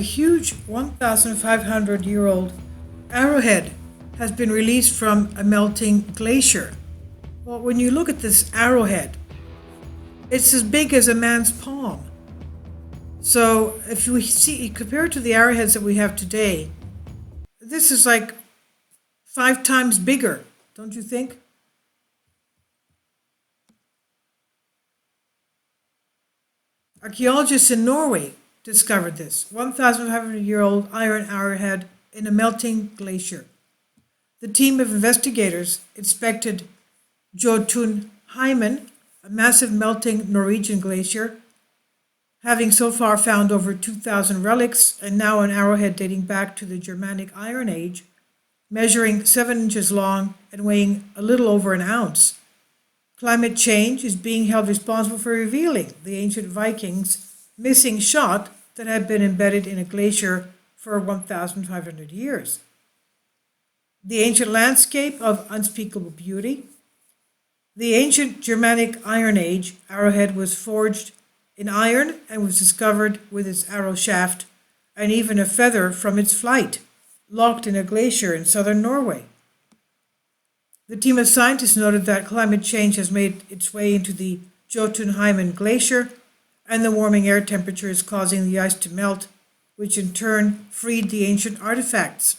a huge 1,500-year-old arrowhead has been released from a melting glacier. Well, when you look at this arrowhead, it's as big as a man's palm. So if you see, compared to the arrowheads that we have today, this is like 5 times bigger, don't you think? Archaeologists in Norway discovered this 1,500-year-old iron arrowhead in a melting glacier. The team of investigators inspected Jotunheimen, a massive melting Norwegian glacier, having so far found over 2,000 relics and now an arrowhead dating back to the Germanic Iron Age, measuring 7 inches long and weighing a little over an ounce. Climate change is being held responsible for revealing the ancient Vikings' missing shot that had been embedded in a glacier for 1,500 years. The ancient landscape of unspeakable beauty. The ancient Germanic Iron Age arrowhead was forged in iron and was discovered with its arrow shaft and even a feather from its flight, locked in a glacier in southern Norway. The team of scientists noted that climate change has made its way into the Jotunheimen Glacier, and the warming air temperature is causing the ice to melt, which in turn freed the ancient artifacts.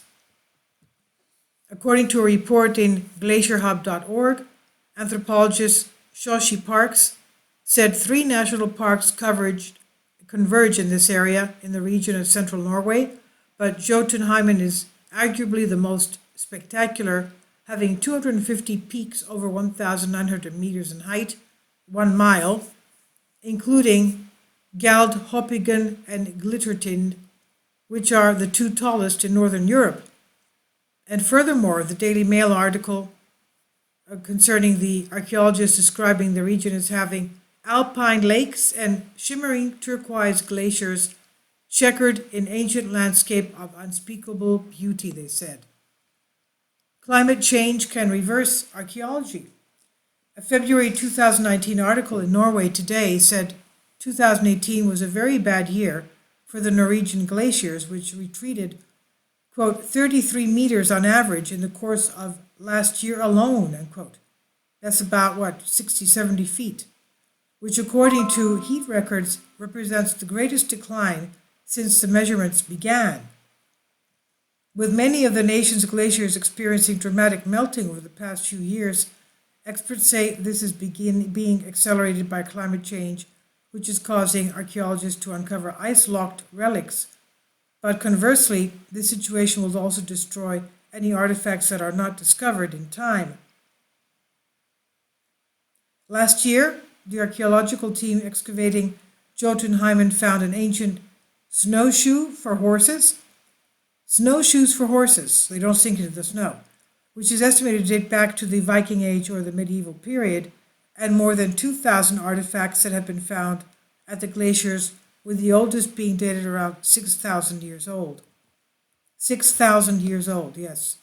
According to a report in glacierhub.org, anthropologist Shoshi Parks said 3 national parks converge in this area in the region of central Norway, but Jotunheimen is arguably the most spectacular, having 250 peaks over 1,900 meters in height, 1 mile, including Galdhøpiggen and Glittertind, which are the 2 tallest in northern Europe. And furthermore, the Daily Mail article concerning the archaeologists describing the region as having alpine lakes and shimmering turquoise glaciers checkered in ancient landscape of unspeakable beauty, they said. Climate change can reverse archaeology. A February 2019 article in Norway Today said 2018 was a very bad year for the Norwegian glaciers, which retreated, quote, 33 meters on average in the course of last year alone, unquote. That's about, 60, 70 feet, which according to heat records represents the greatest decline since the measurements began. With many of the nation's glaciers experiencing dramatic melting over the past few years, experts say this is being accelerated by climate change, which is causing archaeologists to uncover ice-locked relics. But conversely, this situation will also destroy any artifacts that are not discovered in time. Last year, the archaeological team excavating Jotunheimen found an ancient snowshoes for horses, they don't sink into the snow, which is estimated to date back to the Viking Age or the medieval period, and more than 2,000 artifacts that have been found at the glaciers, with the oldest being dated around 6,000 years old. 6,000 years old, yes.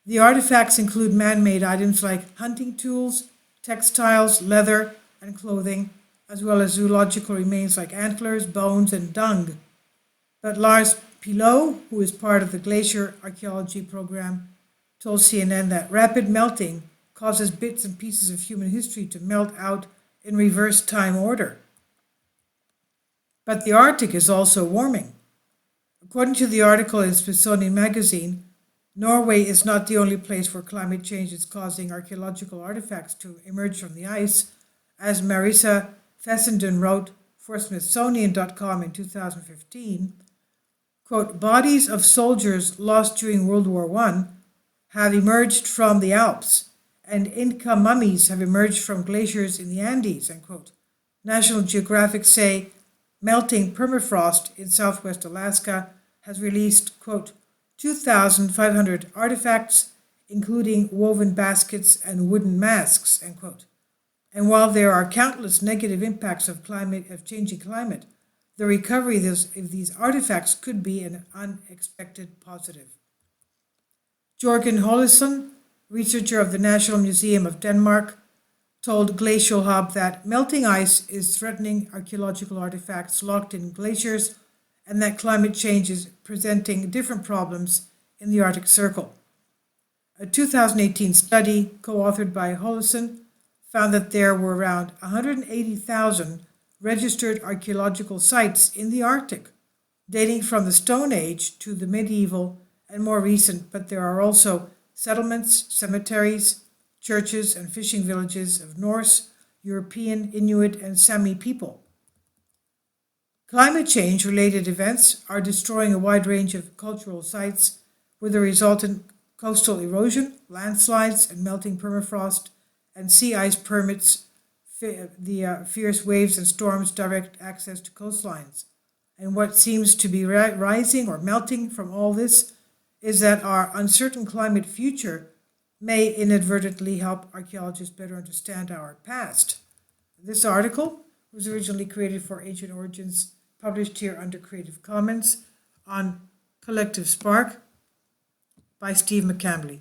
The artifacts include man-made items like hunting tools, textiles, leather, and clothing, as well as zoological remains like antlers, bones, and dung. But Lars Pilot, who is part of the Glacier archaeology program, told CNN that rapid melting causes bits and pieces of human history to melt out in reverse time order. But the Arctic is also warming. According to the article in Smithsonian Magazine, Norway is not the only place where climate change is causing archaeological artifacts to emerge from the ice, as Marisa Fessenden wrote for Smithsonian.com in 2015. Quote, bodies of soldiers lost during World War I have emerged from the Alps, and Inca mummies have emerged from glaciers in the Andes, unquote. National Geographic say melting permafrost in southwest Alaska has released, quote, 2,500 artifacts, including woven baskets and wooden masks, end quote. And while there are countless negative impacts of changing climate, the recovery of these artifacts could be an unexpected positive. Jorgen Hollison, researcher of the National Museum of Denmark, told Glacial Hub that melting ice is threatening archaeological artifacts locked in glaciers and that climate change is presenting different problems in the Arctic Circle. A 2018 study co-authored by Hollison found that there were around 180,000 registered archaeological sites in the Arctic, dating from the Stone Age to the medieval and more recent, but there are also settlements, cemeteries, churches, and fishing villages of Norse, European, Inuit, and Sami people. Climate change-related events are destroying a wide range of cultural sites with a resultant coastal erosion, landslides, and melting permafrost, and sea ice permits the fierce waves and storms direct access to coastlines. And what seems to be rising or melting from all this is that our uncertain climate future may inadvertently help archaeologists better understand our past. This article was originally created for Ancient Origins, published here under Creative Commons on Collective Spark by Steve McCambly.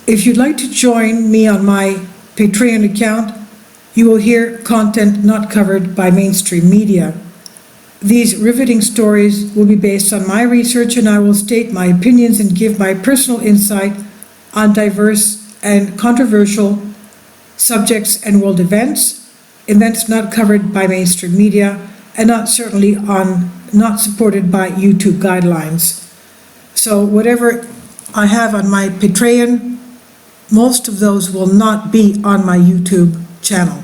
If you'd like to join me on my Patreon account, you will hear content not covered by mainstream media. These riveting stories will be based on my research, and I will state my opinions and give my personal insight on diverse and controversial subjects and world events not covered by mainstream media, and not supported by YouTube guidelines. So whatever I have on my Patreon, most of those will not be on my YouTube channel.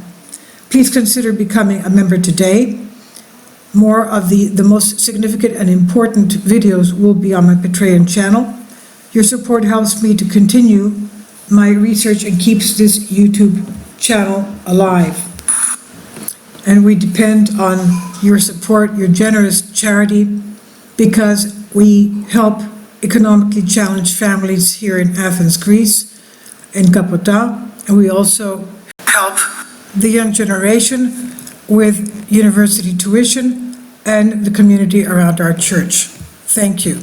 Please consider becoming a member today. More of the most significant and important videos will be on my Patreon channel. Your support helps me to continue my research and keeps this YouTube channel alive. And we depend on your support, your generous charity, because we help economically challenged families here in Athens, Greece, in Kapota, and we also help the young generation with university tuition and the community around our church. Thank you.